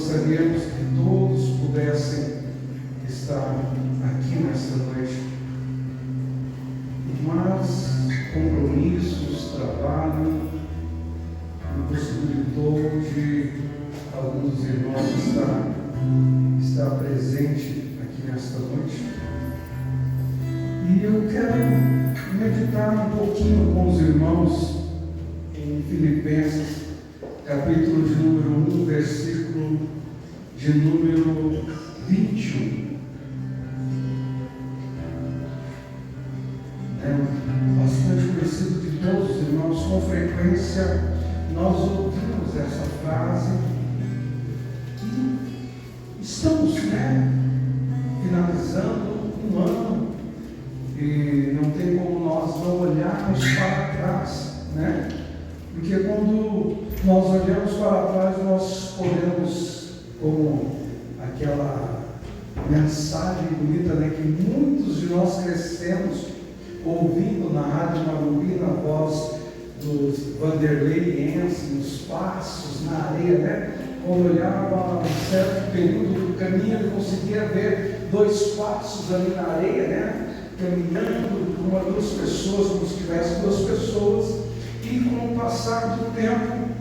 gostaríamos que todos pudessem estar aqui nesta noite, mas compromissos, trabalho, impossibilitou de alguns dos irmãos estar presente aqui nesta noite. E eu quero meditar um pouquinho com os irmãos em Filipenses, capítulo de número 1, versículo de número 21. É bastante conhecido de todos os irmãos, com frequência nós ouvimos essa frase e estamos, finalizando um ano e não tem como nós não olharmos para trás, porque quando nós olhamos para trás nós podemos, como aquela mensagem bonita, que muitos de nós crescemos ouvindo na Rádio Marumbi, na voz dos Vanderlei Ense, nos passos, na areia, quando olhava um certo período do caminho, ele conseguia ver 2 passos ali na areia, caminhando com 1 ou 2 pessoas, como se tivesse 2 pessoas, e com o passar do tempo,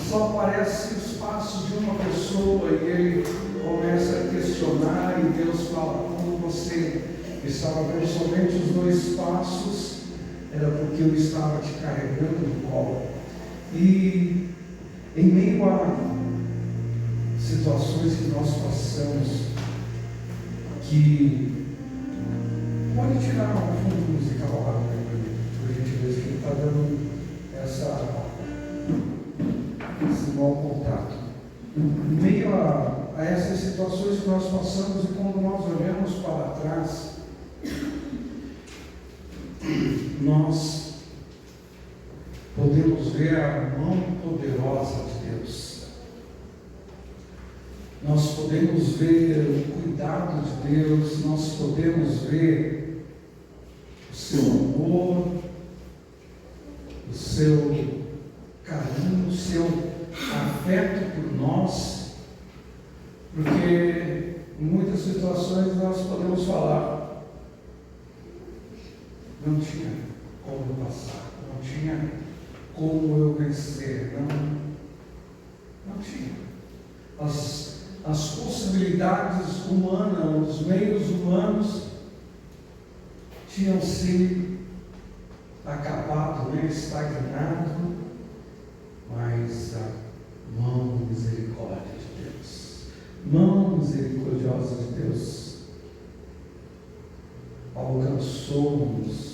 só aparece os passos de uma pessoa, e ele começa a questionar, e Deus fala: quando você estava vendo somente os 2 passos, era porque eu estava te carregando no colo. E em meio a situações que nós passamos, que pode tirar um fundo musical lá, por gentileza, que ele está dando esse mau contato. Em meio a essas situações que nós passamos, e quando nós olhamos para trás, nós podemos ver a mão poderosa de Deus. Nós podemos ver o cuidado de Deus, nós podemos ver o seu amor, o seu carinho, o seu afeto por nós, porque em muitas situações nós podemos falar: não tinha como eu passar, não tinha como eu vencer, não tinha. As possibilidades humanas, os meios humanos tinham se acabado, estagnado, mas a mão misericórdia de Deus, mão misericordiosa de Deus, alcançou-nos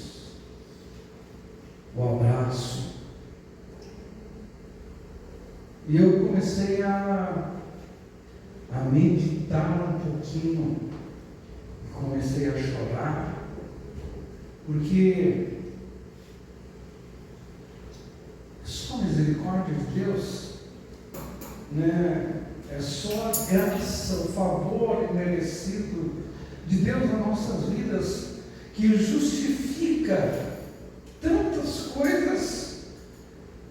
o abraço. E eu comecei a meditar um pouquinho, comecei a chorar, porque só a misericórdia de Deus, é só a graça, o favor imerecido de Deus nas nossas vidas, que justifica tantas coisas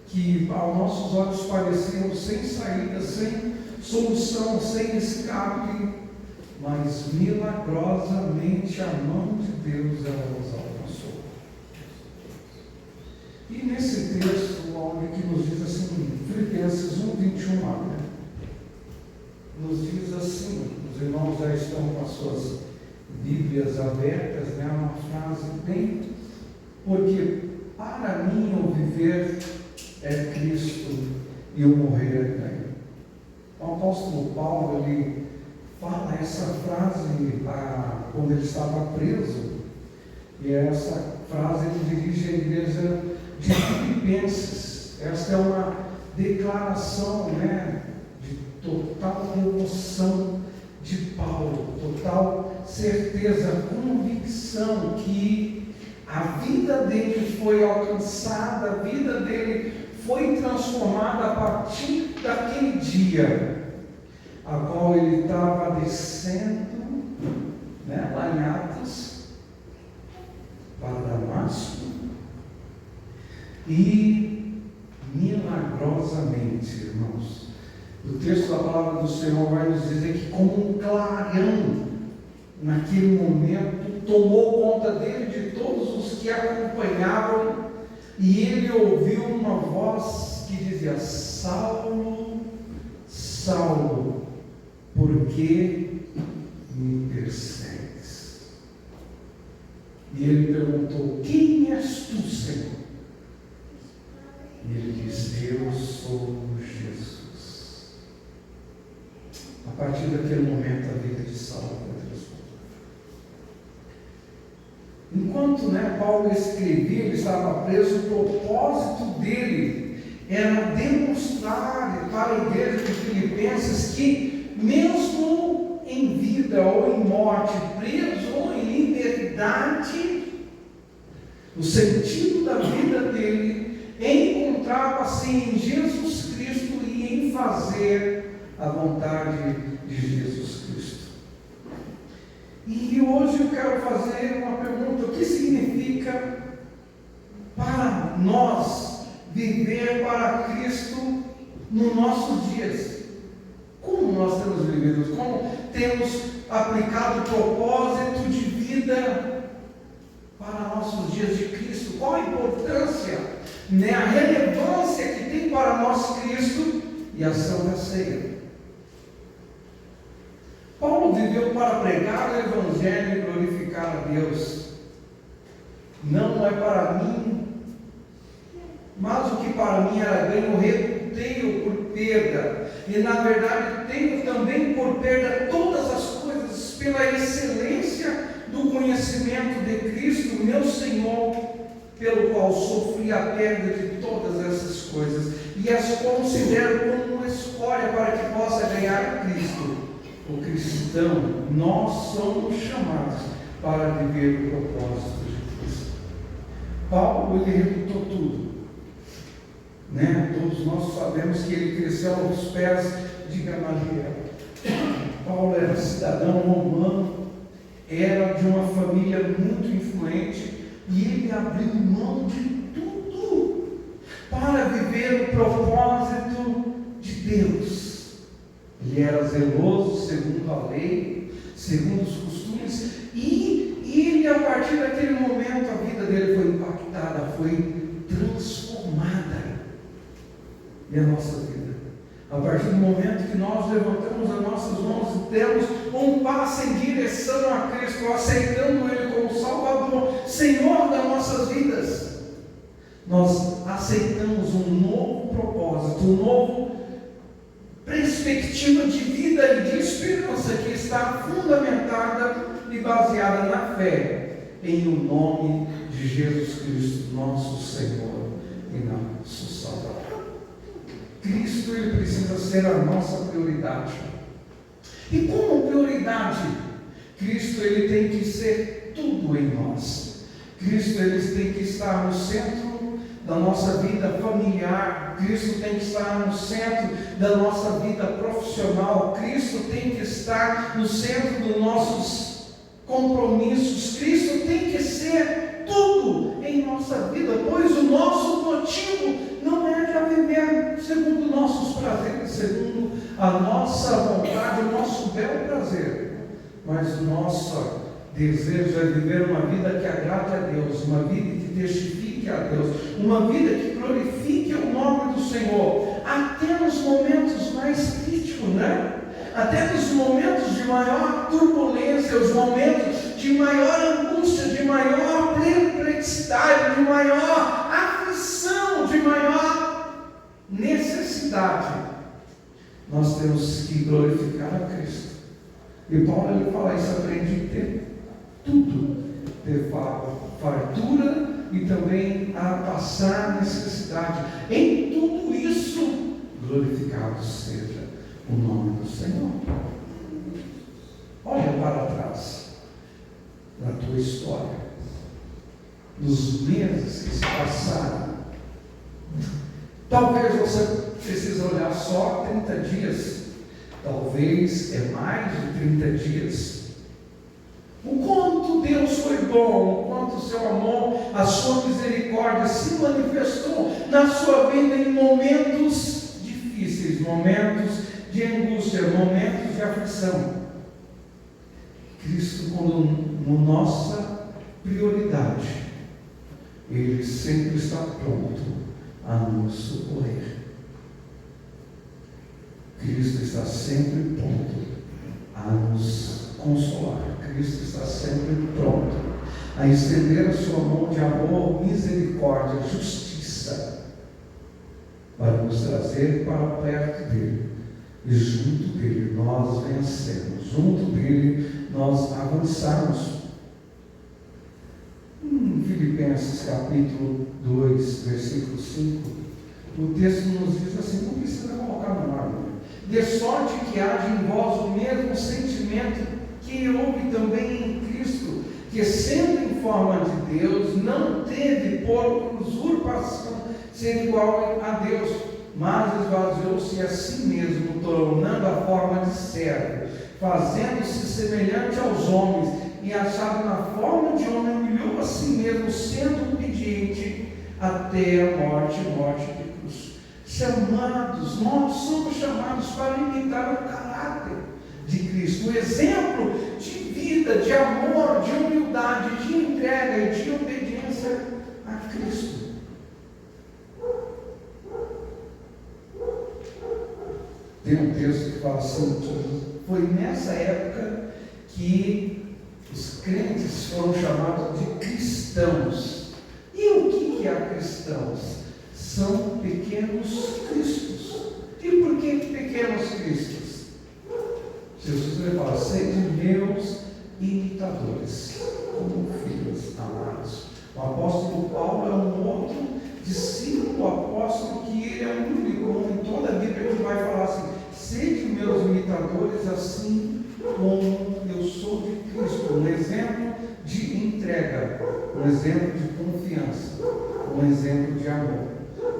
que aos nossos olhos pareciam sem saída, sem solução, sem escape, mas milagrosamente a mão de Deus ela nos alcançou. E nesse texto, onde que nos diz assim, Filipenses 1:21, nos diz assim, os irmãos já estão com as suas Bíblias abertas, uma frase bem: porque para mim o viver é Cristo e o morrer é ganho. O apóstolo Paulo, ele fala essa frase quando ele estava preso, e essa frase ele dirige à igreja de Filipenses. Esta é uma declaração, de total devoção de Paulo, total certeza, convicção que a vida dele foi alcançada, a vida dele foi transformada a partir daquele dia, a qual ele estava descendo, lá em Atos, para Damasco, e milagrosamente, irmãos, O texto da palavra do Senhor vai nos dizer que, como um clarão, naquele momento, tomou conta dele, de todos os que acompanhavam, e ele ouviu uma voz que dizia: Saulo, Saulo, por que me persegues? E ele perguntou: quem és tu, Senhor? E ele disse: eu sou Jesus. A partir daquele momento, a vida de Saulo foi transformada. Enquanto Paulo escrevia, ele estava preso, o propósito dele era demonstrar para a igreja de Filipenses que, mesmo em vida ou em morte, preso ou em liberdade, o sentido da vida dele encontrava-se em Jesus Cristo e em fazer a vontade de Jesus Cristo. E hoje eu quero fazer uma pergunta: o que significa para nós viver para Cristo nos nossos dias? Como nós temos vivido? Como temos aplicado o propósito de vida para nossos dias de Cristo? Qual a importância, a relevância que tem para nós Cristo e a Santa Ceia? Paulo viveu para pregar o Evangelho e glorificar a Deus. Não é para mim, mas o que para mim era ganho, eu reputei-o por perda. E na verdade tenho também por perda todas as coisas, pela excelência do conhecimento de Cristo, meu Senhor, pelo qual sofri a perda de todas essas coisas, e as considero como uma escória para que possa ganhar Cristo. O cristão, nós somos chamados para viver o propósito de Cristo. Paulo, ele reputou tudo. Todos nós sabemos que ele cresceu aos pés de Gamaliel. Paulo era cidadão romano, era de uma família muito influente, e ele abriu mão de tudo para viver o propósito de Deus. Ele era zeloso segundo a lei, segundo os costumes, e ele, a partir daquele momento, a vida dele foi impactada, foi transformada. E a nossa vida? A partir do momento que nós levantamos as nossas mãos e temos um passo em direção a Cristo, aceitando Ele como Salvador, Senhor das nossas vidas, nós aceitamos um novo propósito, uma nova perspectiva de vida e de esperança que está fundamentada e baseada na fé em o nome de Jesus Cristo, nosso Senhor e nosso Salvador. Cristo, ele precisa ser a nossa prioridade. E como prioridade, Cristo, ele tem que ser tudo em nós. Cristo, ele tem que estar no centro da nossa vida familiar. Cristo tem que estar no centro da nossa vida profissional. Cristo tem que estar no centro dos nossos compromissos. Cristo tem que ser tudo em nossa vida, pois o nosso motivo não é de viver segundo nossos prazeres, segundo a nossa vontade, o nosso bel prazer, mas o nosso desejo é viver uma vida que agrade a Deus, uma vida que testifique a Deus, uma vida que glorifique o nome do Senhor, até nos momentos mais críticos, até nos momentos de maior turbulência, os momentos de maior angústia, de maior perplexidade, de maior aflição, de maior necessidade, nós temos que glorificar a Cristo. E Paulo, ele fala isso: aprendi a ter tudo, ter fartura e também a passar necessidade. Em tudo isso, glorificado seja o nome do Senhor. Olha para trás da tua história, nos meses que se passaram. Talvez você precise olhar só 30 dias, talvez é mais de 30 dias. O quanto Deus foi bom, o quanto o seu amor, a sua misericórdia se manifestou na sua vida em momentos difíceis, momentos de angústia, momentos de aflição. Cristo, como nossa prioridade, Ele sempre está pronto a nos socorrer. Cristo está sempre pronto a nos consolar. Cristo está sempre pronto a estender a sua mão de amor, misericórdia, justiça, para nos trazer para perto dele. E junto dele nós vencemos, junto dele nós avançamos. Em Filipenses capítulo 2, versículo 5, o texto nos diz assim, não precisa colocar no nome. De sorte que haja em vós o mesmo sentimento que houve também em Cristo, que sendo em forma de Deus, não teve por usurpação ser igual a Deus, mas esvaziou-se a si mesmo, tornando a forma de servo, fazendo-se semelhante aos homens, e achado na forma de homem, humilhou a si mesmo, sendo obediente até a morte de cruz. Amados, nós somos chamados para imitar o caráter de Cristo, o exemplo de vida, de amor, de humildade, de entrega e de obediência a Cristo. Tem um texto que fala assim, que foi nessa época que os crentes foram chamados de cristãos. E o que é cristãos? São pequenos cristos. E por que pequenos cristos? Jesus vai falar, sede meus imitadores, como filhos amados. O apóstolo Paulo é um outro discípulo apóstolo que ele é o único, em toda a Bíblia ele vai falar assim, sede meus imitadores, assim como eu sou de Cristo. Um exemplo de entrega, um exemplo de confiança, um exemplo de amor,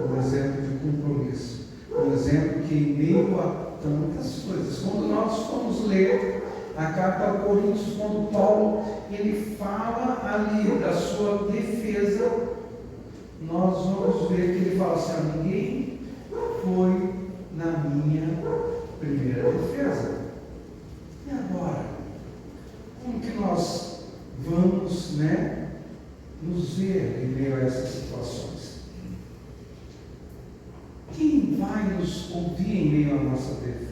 um exemplo de compromisso, um exemplo que em meio a tantas coisas, quando nós formos ler a carta a Coríntios, quando Paulo ele fala ali da sua defesa, nós vamos ver que ele fala assim, ninguém foi na minha primeira defesa. E agora? Como que nós vamos, nos ver em meio a essas situações? Quem vai nos ouvir em meio à nossa defesa?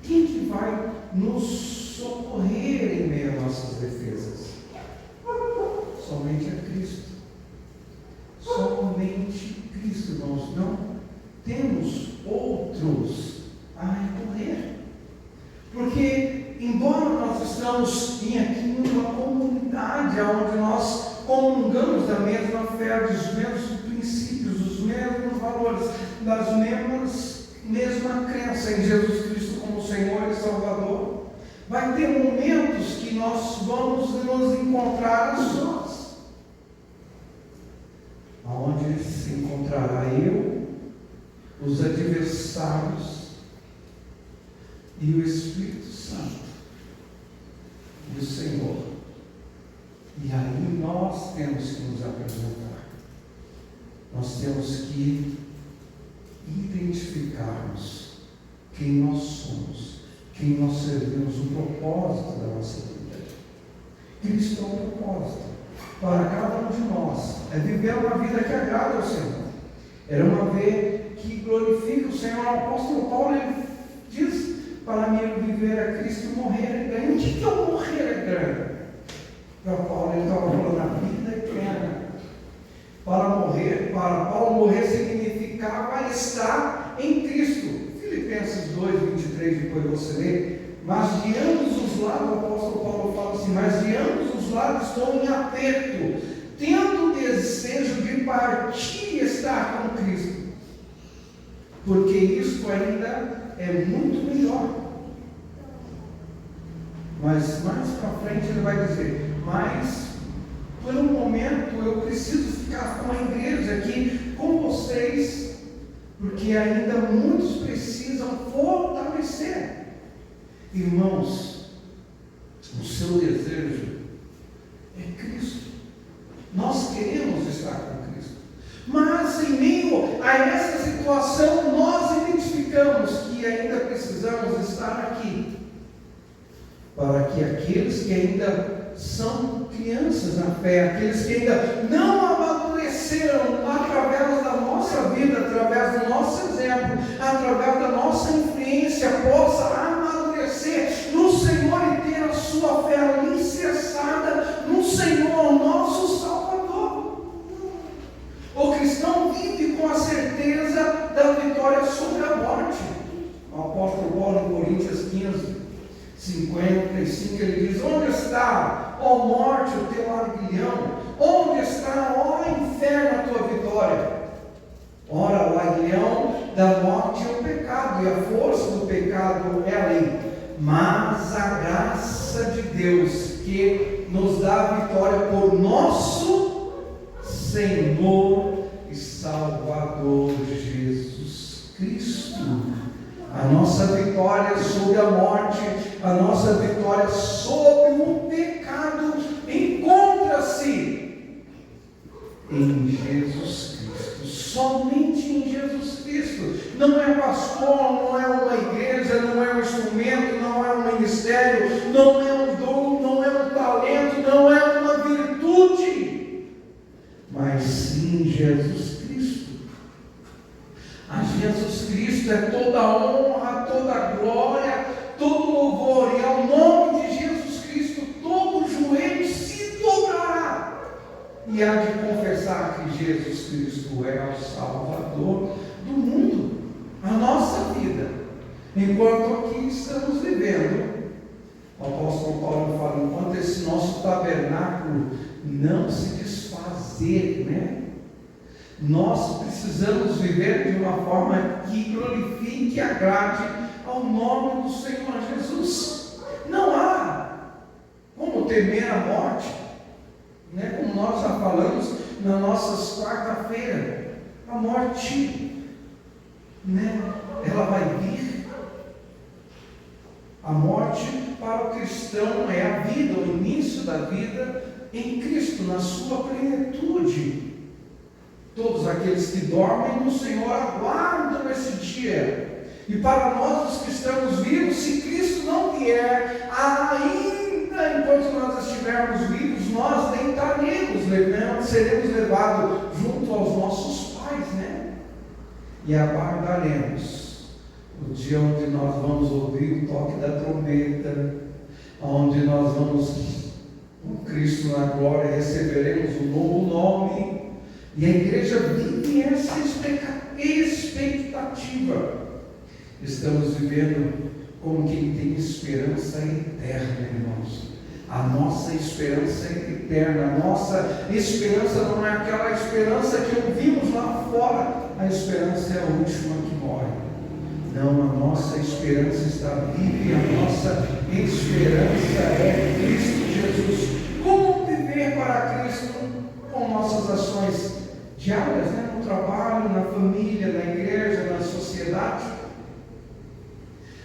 Quem que vai nos socorrer em meio às nossas defesas? Somente a Cristo. Somente Cristo, irmãos. Não temos outros a recorrer. Porque, embora nós estamos aqui numa comunidade onde nós comungamos da mesma fé, dos mesmos princípios, dos mesmos valores, das mesma crença em Jesus Cristo como Senhor e Salvador, vai ter momentos que nós vamos nos encontrar a sós, aonde se encontrará eu, os adversários e o Espírito Santo e o Senhor. E aí nós temos que nos apresentar, nós temos que identificarmos quem nós somos, quem nós servimos, o propósito da nossa vida. Cristo é um propósito para cada um de nós, é viver uma vida que agrada ao Senhor, é uma vida que glorifica o Senhor. O apóstolo Paulo ele diz, para mim viver é Cristo e morrer é ganho. O que é o morrer é ganho? Para Paulo ele estava falando da vida eterna. Para Paulo morrer significava estar em Cristo. Filipenses 2, 23, depois você lê. Mas de ambos os lados, o apóstolo Paulo fala assim, mas de ambos os lados estou em aperto, tendo o desejo de partir e estar com Cristo, porque isto ainda é muito melhor. Mas mais para frente ele vai dizer, mas por um momento eu preciso ficar com a igreja aqui, com vocês, porque ainda muitos precisam fortalecer. Irmãos, o seu desejo é Cristo. Nós queremos estar com Cristo. Mas em meio a essa situação, nós identificamos identificamos que ainda precisamos estar aqui, para que aqueles que ainda são crianças na fé, aqueles que ainda não amadureceram através da nossa vida, através do nosso exemplo, através da nossa influência, possa amadurecer no Senhor e ter a sua fé alicerçada no Senhor, nosso Salvador. O cristão vive com a certeza da vitória sobre a morte. O apóstolo Paulo, em Coríntios 15, 55, ele diz: onde está, ó morte, o teu aguilhão? Onde está, ó inferno, a tua vitória? Ora, o aguilhão da morte é o pecado, e a força do pecado é a lei. Mas a graça de Deus, que nos dá a vitória por nosso Senhor e Salvador Jesus Cristo. A nossa vitória sobre a morte, a nossa vitória sobre o pecado encontra-se em Jesus Cristo, somente em Jesus Cristo. Não é pastor, não é uma igreja, não é um instrumento, não é um ministério, não é um dom, não é um talento, não é uma virtude, mas sim Jesus Cristo. A Jesus Cristo é toda a honra, toda a glória, todo louvor, e ao nome de Jesus Cristo todo joelho se dobrará e há de confessar que Jesus Cristo é o Salvador do mundo. A nossa vida, enquanto aqui estamos vivendo, o apóstolo Paulo fala, enquanto esse nosso tabernáculo não se desfazer, né? Nós precisamos viver de uma forma que glorifique e agrade ao nome do Senhor Jesus. Não há como temer a morte, né? Como nós já falamos nas nossas quarta-feira, a morte, né? Ela vai vir. A morte para o cristão é a vida, o início da vida em Cristo, na sua plenitude. Todos aqueles que dormem no Senhor aguardam esse dia. E para nós, os que estamos vivos, se Cristo não vier, ainda enquanto nós estivermos vivos, nós deitaremos, seremos levados junto aos nossos pais, né? E aguardaremos o dia onde nós vamos ouvir o toque da trombeta, onde nós vamos, com Cristo na glória, receberemos um novo nome. E a igreja vive essa expectativa. Estamos vivendo como quem tem esperança eterna, irmãos. A nossa esperança é eterna. A nossa esperança não é aquela esperança que ouvimos lá fora. A esperança é a última que morre. Não, a nossa esperança está viva e a nossa esperança é Cristo Jesus. Como viver para Cristo com nossas ações diárias, né? No trabalho, na família, na igreja, na sociedade?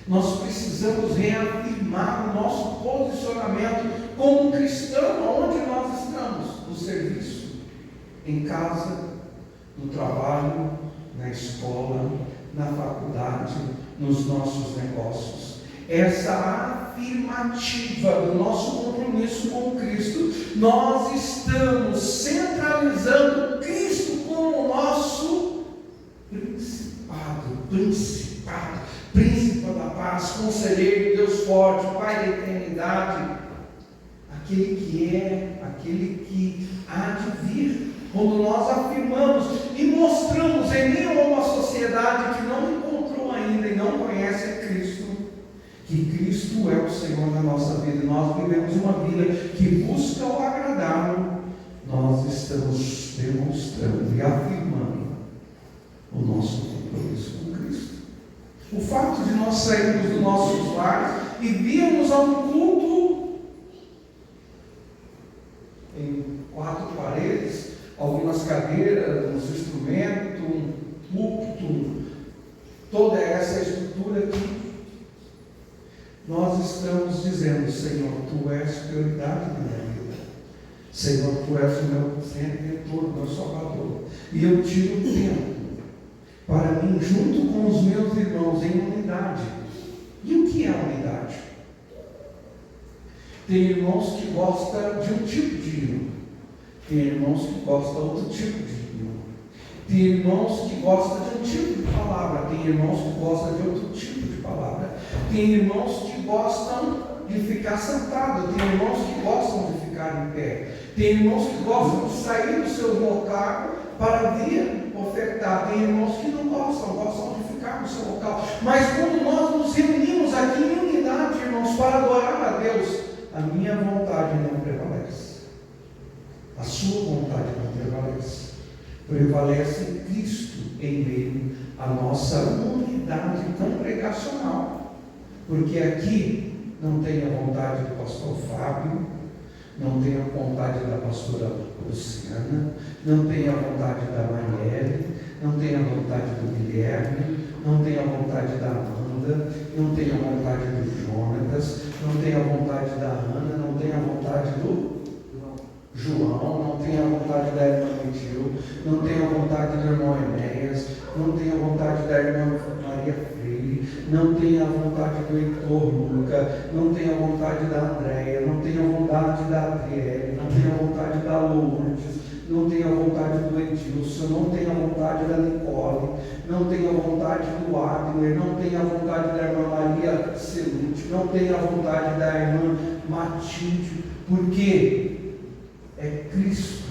Nós precisamos reafirmar o nosso posicionamento como cristão, onde nós estamos, no serviço, em casa, no trabalho, na escola, na faculdade, nos nossos negócios. Essa afirmativa do nosso compromisso com Cristo, nós estamos centralizando Cristo como o nosso príncipe da paz, conselheiro, Deus forte, Pai da eternidade, aquele que é, aquele que há de vir. Quando nós afirmamos e mostramos em meio a uma sociedade que não encontrou ainda e não conhece Cristo, que Cristo é o Senhor da nossa vida, nós vivemos uma vida que busca o agradá-lo, nós estamos demonstrando e afirmando o nosso compromisso com Cristo. O fato de nós sairmos dos nossos lares e virmos a um culto em 4 paredes, algumas cadeiras, uns instrumentos, um púlpito, toda essa estrutura aqui, nós estamos dizendo: Senhor, Tu és prioridade da minha vida. Senhor, Tu és o meu redentor, meu Salvador. E eu tiro o tempo para mim, junto com os meus irmãos, em unidade. E o que é unidade? Tem irmãos que gostam de um tipo de hino, tem irmãos que gostam de outro tipo de hino, tem irmãos que gostam de um tipo de palavra, tem irmãos que gostam de outro tipo de palavra, tem irmãos que gostam de ficar sentado, tem irmãos que gostam de ficar em pé, tem irmãos que gostam de sair do seu local para vir ofertar, tem irmãos que não gostam de ficar no seu local. Mas quando nós nos reunimos aqui em unidade, irmãos, para adorar a Deus, a minha vontade não prevalece, a sua vontade não prevalece. Prevalece Cristo em meio à nossa unidade congregacional, porque aqui não tem a vontade do pastor Fábio, não tem a vontade da pastora Luciana, não tem a vontade da Marielle, não tem a vontade do Guilherme, não tem a vontade da Amanda, não tem a vontade do Jonatas, não tem a vontade da Ana, não tem a vontade do João, não tem a vontade da irmã Metil, não tem a vontade do irmão Enéas, não tem a vontade da irmã Maria Freire, não tem a vontade do Heitor Luca, não tem a vontade da Andréia, não tem a vontade da Adriele, não tem a vontade da Lourdes, não tem a vontade do Edilson, não tem a vontade da Nicole, não tem a vontade do Abner, não tem a vontade da irmã Maria Celute, não tem a vontade da irmã Matilde, porque é Cristo,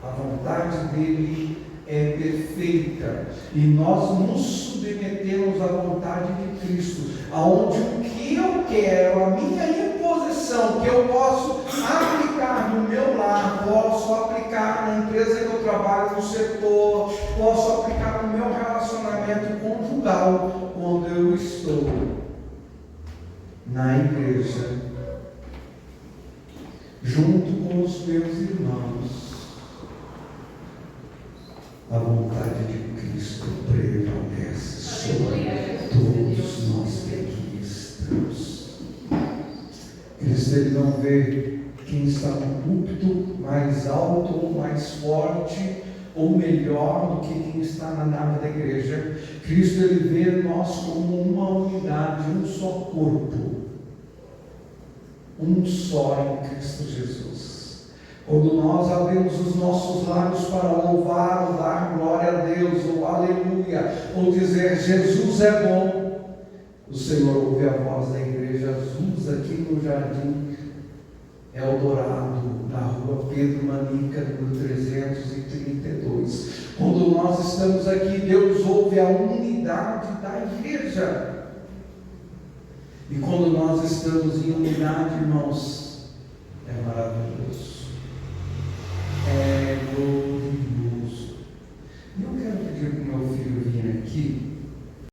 a vontade dele é perfeita, e nós nos submetemos à vontade de Cristo, aonde o que eu quero, a minha imposição, que eu posso aplicar no meu lar, posso aplicar na empresa que eu trabalho, no setor, posso aplicar no meu relacionamento conjugal, quando eu estou na igreja, junto com os meus irmãos. A vontade de Cristo prevalece sobre todos nós que aqui estamos. Cristo, ele não vê quem está no púlpito mais alto ou mais forte ou melhor do que quem está na nave da igreja. Cristo, ele vê nós como uma unidade, um só corpo, um só em Cristo Jesus. Quando nós abrimos os nossos lábios para louvar, ou dar glória a Deus, ou aleluia, ou dizer Jesus é bom, o Senhor ouve a voz da igreja Jesus aqui no Jardim Eldorado, na rua Pedro Manica, número 332. Quando nós estamos aqui, Deus ouve a unidade da igreja. E quando nós estamos em unidade, irmãos,